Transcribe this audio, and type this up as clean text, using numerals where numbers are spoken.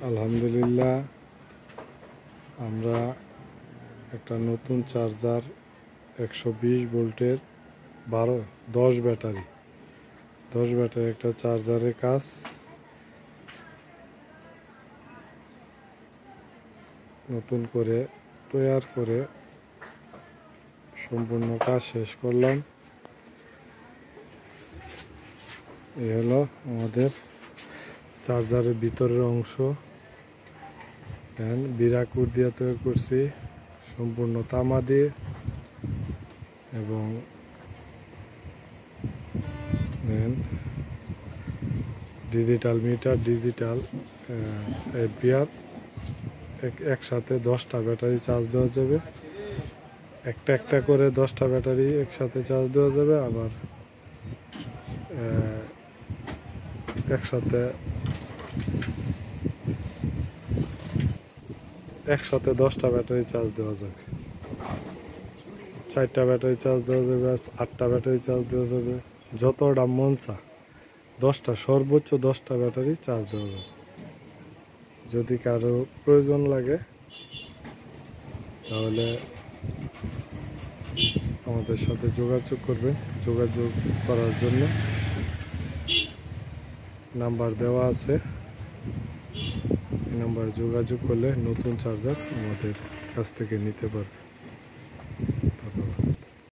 আলহামদুলিল্লাহ আমরা একটা নতুন চার্জার 120 ভোল্টের 10 ব্যাটারি একটা চার্জারের কাজ নতুন করে তৈরি করে সম্পূর্ণ কাজ শেষ করলাম। এই হলো আমাদের চার্জারের ভিতরের অংশ। বিরাকুর দিয়ে তৈরি করছি, সম্পূর্ণ তামা দিয়ে, এবং ডিজিটাল মিটার, ডিজিটাল এম্পিয়ার। একসাথে 10টা ব্যাটারি চার্জ দেওয়া যাবে। একটা করে 10টা ব্যাটারি একসাথে চার্জ দেওয়া যাবে। আবার একসাথে 10টা ব্যাটারি চার্জ দেওয়া যাবে। 4টা ব্যাটারি চার্জ দেওয়া যাবে, 8টা ব্যাটারি চার্জ দেওয়া যাবে, যতটা মন চা 10টা, সর্বোচ্চ 10টা ব্যাটারি চার্জ দেওয়া যাবে। যদি কারো প্রয়োজন লাগে তাহলে আমাদের সাথে যোগাযোগ করবেন। যোগাযোগ করার জন্য নাম্বার দেওয়া আছে, এই নাম্বারে যোগাযোগ করলে নতুন চার্জার আমাদের কাছ থেকে নিতে পারবে।